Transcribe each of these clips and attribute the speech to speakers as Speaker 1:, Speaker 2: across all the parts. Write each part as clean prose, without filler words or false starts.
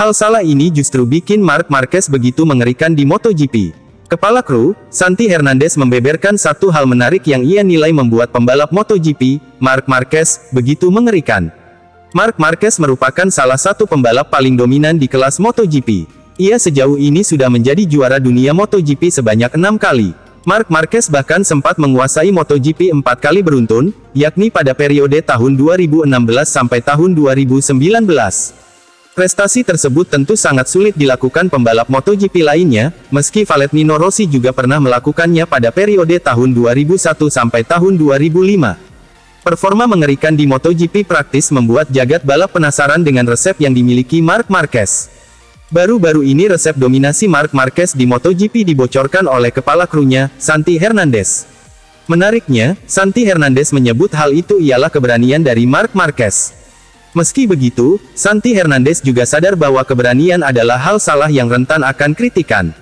Speaker 1: Hal salah ini justru bikin Marc Marquez begitu mengerikan di MotoGP. Kepala kru, Santi Hernandez membeberkan satu hal menarik yang ia nilai membuat pembalap MotoGP, Marc Marquez, begitu mengerikan. Marc Marquez merupakan salah satu pembalap paling dominan di kelas MotoGP. Ia sejauh ini sudah menjadi juara dunia MotoGP sebanyak 6 kali. Marc Marquez bahkan sempat menguasai MotoGP 4 kali beruntun, yakni pada periode tahun 2016 sampai tahun 2019. Prestasi tersebut tentu sangat sulit dilakukan pembalap MotoGP lainnya, meski Valentino Rossi juga pernah melakukannya pada periode tahun 2001 sampai tahun 2005. Performa mengerikan di MotoGP praktis membuat jagat balap penasaran dengan resep yang dimiliki Marc Marquez. Baru-baru ini resep dominasi Marc Marquez di MotoGP dibocorkan oleh kepala krunya, Santi Hernandez. Menariknya, Santi Hernandez menyebut hal itu ialah keberanian dari Marc Marquez. Meski begitu, Santi Hernandez juga sadar bahwa keberanian adalah hal salah yang rentan akan kritikan.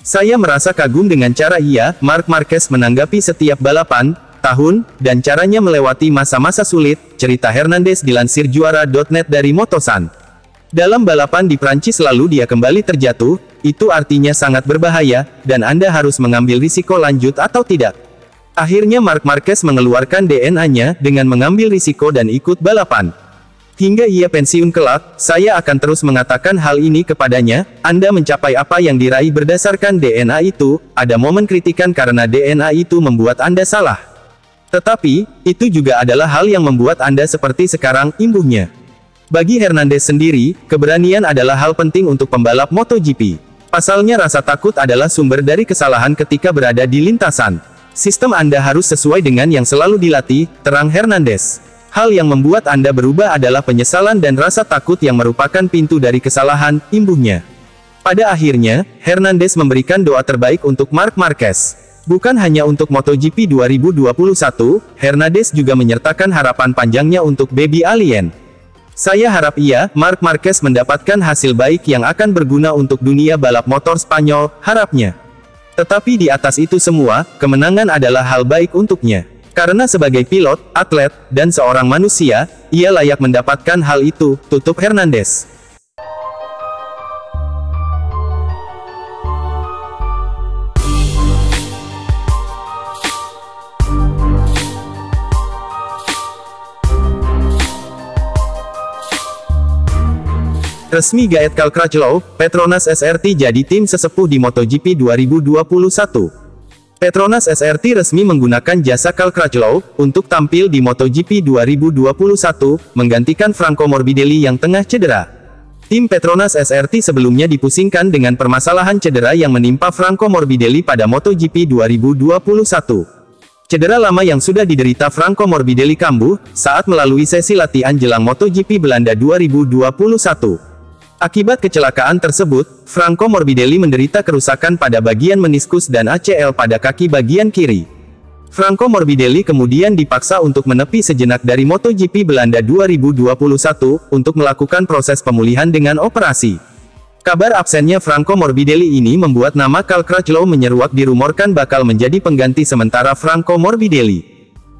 Speaker 1: Saya merasa kagum dengan cara Marc Marquez menanggapi setiap balapan, tahun, dan caranya melewati masa-masa sulit, cerita Hernandez dilansir juara.net dari Motosan. Dalam balapan di Prancis lalu dia kembali terjatuh, itu artinya sangat berbahaya, dan Anda harus mengambil risiko lanjut atau tidak. Akhirnya Marc Marquez mengeluarkan DNA-nya dengan mengambil risiko dan ikut balapan. Hingga ia pensiun kelak, saya akan terus mengatakan hal ini kepadanya, Anda mencapai apa yang diraih berdasarkan DNA itu, ada momen kritikan karena DNA itu membuat Anda salah. Tetapi, itu juga adalah hal yang membuat Anda seperti sekarang, imbuhnya. Bagi Hernandez sendiri, keberanian adalah hal penting untuk pembalap MotoGP. Pasalnya rasa takut adalah sumber dari kesalahan ketika berada di lintasan. Sistem Anda harus sesuai dengan yang selalu dilatih, terang Hernandez. Hal yang membuat Anda berubah adalah penyesalan dan rasa takut yang merupakan pintu dari kesalahan, imbuhnya. Pada akhirnya, Hernandez memberikan doa terbaik untuk Marc Marquez. Bukan hanya untuk MotoGP 2021, Hernandez juga menyertakan harapan panjangnya untuk Baby Alien. Saya harap Marc Marquez mendapatkan hasil baik yang akan berguna untuk dunia balap motor Spanyol, harapnya. Tetapi di atas itu semua, kemenangan adalah hal baik untuknya. Karena sebagai pilot, atlet, dan seorang manusia, ia layak mendapatkan hal itu, tutup Hernandez. Resmi Gaet Cal Crutchlow, Petronas SRT jadi tim sesepuh di MotoGP 2021. Petronas SRT resmi menggunakan jasa Cal Crutchlow untuk tampil di MotoGP 2021, menggantikan Franco Morbidelli yang tengah cedera. Tim Petronas SRT sebelumnya dipusingkan dengan permasalahan cedera yang menimpa Franco Morbidelli pada MotoGP 2021. Cedera lama yang sudah diderita Franco Morbidelli kambuh saat melalui sesi latihan jelang MotoGP Belanda 2021. Akibat kecelakaan tersebut, Franco Morbidelli menderita kerusakan pada bagian meniskus dan ACL pada kaki bagian kiri. Franco Morbidelli kemudian dipaksa untuk menepi sejenak dari MotoGP Belanda 2021, untuk melakukan proses pemulihan dengan operasi. Kabar absennya Franco Morbidelli ini membuat nama Cal Crutchlow menyeruak dirumorkan bakal menjadi pengganti sementara Franco Morbidelli.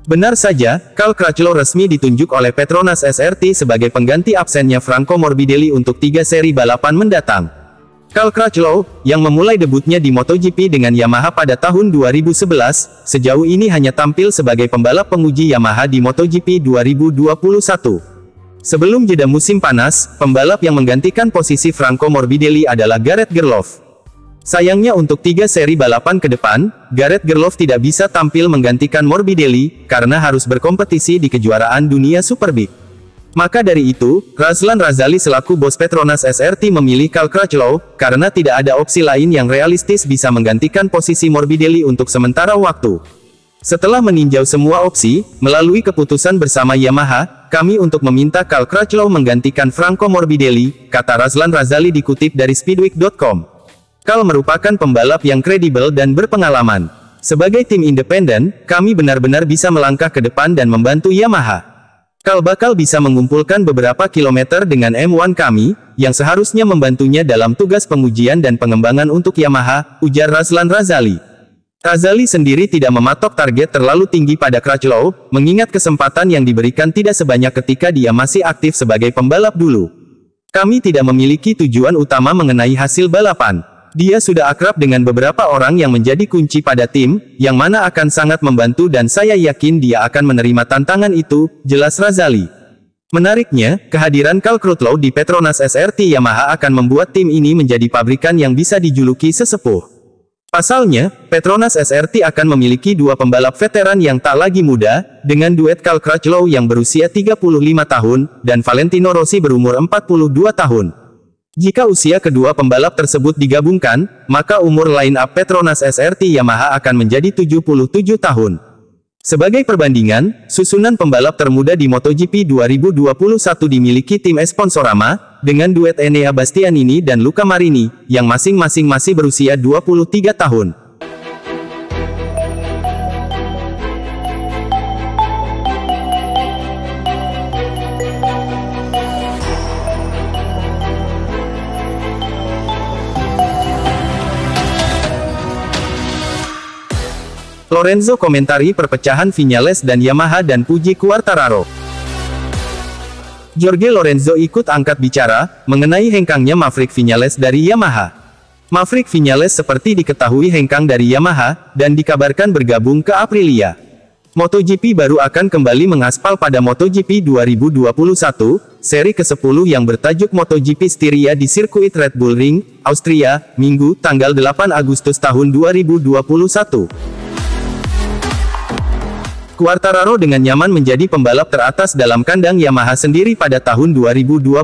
Speaker 1: Benar saja, Cal Crutchlow resmi ditunjuk oleh Petronas SRT sebagai pengganti absennya Franco Morbidelli untuk 3 seri balapan mendatang. Cal Crutchlow, yang memulai debutnya di MotoGP dengan Yamaha pada tahun 2011, sejauh ini hanya tampil sebagai pembalap penguji Yamaha di MotoGP 2021. Sebelum jeda musim panas, pembalap yang menggantikan posisi Franco Morbidelli adalah Gareth Gerloff. Sayangnya untuk 3 seri balapan ke depan, Gareth Gerloff tidak bisa tampil menggantikan Morbidelli, karena harus berkompetisi di kejuaraan dunia Superbike. Maka dari itu, Razlan Razali selaku bos Petronas SRT memilih Cal Crutchlow, karena tidak ada opsi lain yang realistis bisa menggantikan posisi Morbidelli untuk sementara waktu. Setelah meninjau semua opsi, melalui keputusan bersama Yamaha, kami untuk meminta Cal Crutchlow menggantikan Franco Morbidelli, kata Razlan Razali dikutip dari Speedweek.com. Cal merupakan pembalap yang kredibel dan berpengalaman. Sebagai tim independen, kami benar-benar bisa melangkah ke depan dan membantu Yamaha. Cal bakal bisa mengumpulkan beberapa kilometer dengan M1 kami, yang seharusnya membantunya dalam tugas pengujian dan pengembangan untuk Yamaha, ujar Razlan Razali. Razali sendiri tidak mematok target terlalu tinggi pada Crutchlow, mengingat kesempatan yang diberikan tidak sebanyak ketika dia masih aktif sebagai pembalap dulu. Kami tidak memiliki tujuan utama mengenai hasil balapan. Dia sudah akrab dengan beberapa orang yang menjadi kunci pada tim, yang mana akan sangat membantu dan saya yakin dia akan menerima tantangan itu, jelas Razali. Menariknya, kehadiran Carl Crutchlow di Petronas SRT Yamaha akan membuat tim ini menjadi pabrikan yang bisa dijuluki sesepuh. Pasalnya, Petronas SRT akan memiliki dua pembalap veteran yang tak lagi muda, dengan duet Carl Crutchlow yang berusia 35 tahun, dan Valentino Rossi berumur 42 tahun. Jika usia kedua pembalap tersebut digabungkan, maka umur line-up Petronas SRT Yamaha akan menjadi 77 tahun. Sebagai perbandingan, susunan pembalap termuda di MotoGP 2021 dimiliki tim Sponsorama, dengan duet Enea Bastianini dan Luca Marini, yang masing-masing masih berusia 23 tahun. Lorenzo komentari perpecahan Viñales dan Yamaha dan puji Quartararo. Jorge Lorenzo ikut angkat bicara mengenai hengkangnya Maverick Viñales dari Yamaha. Maverick Viñales seperti diketahui hengkang dari Yamaha, dan dikabarkan bergabung ke Aprilia. MotoGP baru akan kembali mengaspal pada MotoGP 2021, seri ke-10 yang bertajuk MotoGP Styria di sirkuit Red Bull Ring, Austria, Minggu, tanggal 8 Agustus tahun 2021. Quartararo dengan nyaman menjadi pembalap teratas dalam kandang Yamaha sendiri pada tahun 2021.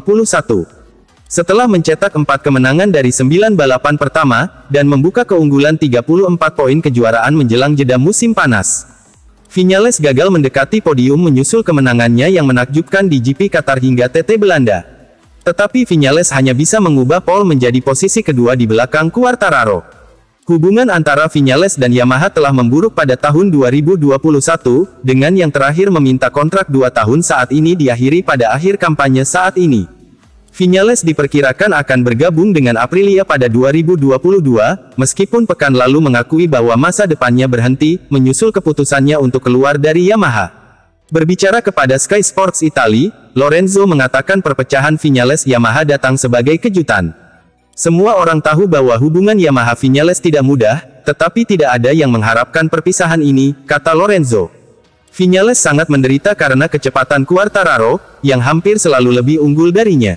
Speaker 1: Setelah mencetak 4 kemenangan dari 9 balapan pertama, dan membuka keunggulan 34 poin kejuaraan menjelang jeda musim panas. Viñales gagal mendekati podium menyusul kemenangannya yang menakjubkan di GP Qatar hingga TT Belanda. Tetapi Viñales hanya bisa mengubah pole menjadi posisi kedua di belakang Quartararo. Hubungan antara Viñales dan Yamaha telah memburuk pada tahun 2021, dengan yang terakhir meminta kontrak 2 tahun saat ini diakhiri pada akhir kampanye saat ini. Viñales diperkirakan akan bergabung dengan Aprilia pada 2022, meskipun pekan lalu mengakui bahwa masa depannya berhenti, menyusul keputusannya untuk keluar dari Yamaha. Berbicara kepada Sky Sports Italia, Lorenzo mengatakan perpecahan Viñales-Yamaha datang sebagai kejutan. Semua orang tahu bahwa hubungan Yamaha-Viñales tidak mudah, tetapi tidak ada yang mengharapkan perpisahan ini, kata Lorenzo. Viñales sangat menderita karena kecepatan Quartararo, yang hampir selalu lebih unggul darinya.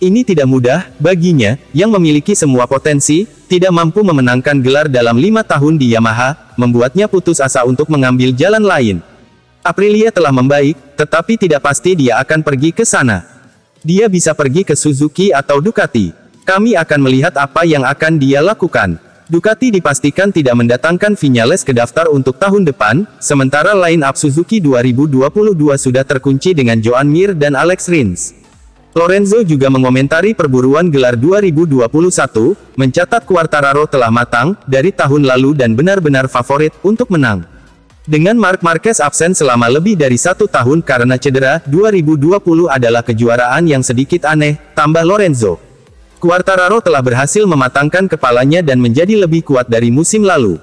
Speaker 1: Ini tidak mudah, baginya, yang memiliki semua potensi, tidak mampu memenangkan gelar dalam 5 tahun di Yamaha, membuatnya putus asa untuk mengambil jalan lain. Aprilia telah membaik, tetapi tidak pasti dia akan pergi ke sana. Dia bisa pergi ke Suzuki atau Ducati. Kami akan melihat apa yang akan dia lakukan. Ducati dipastikan tidak mendatangkan Viñales ke daftar untuk tahun depan, sementara line-up Suzuki 2022 sudah terkunci dengan Joan Mir dan Alex Rins. Lorenzo juga mengomentari perburuan gelar 2021, mencatat Quartararo telah matang dari tahun lalu dan benar-benar favorit untuk menang. Dengan Marc Marquez absen selama lebih dari 1 tahun karena cedera, 2020 adalah kejuaraan yang sedikit aneh, tambah Lorenzo. Quartararo telah berhasil mematangkan kepalanya dan menjadi lebih kuat dari musim lalu.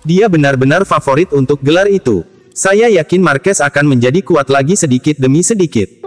Speaker 1: Dia benar-benar favorit untuk gelar itu. Saya yakin Marquez akan menjadi kuat lagi sedikit demi sedikit.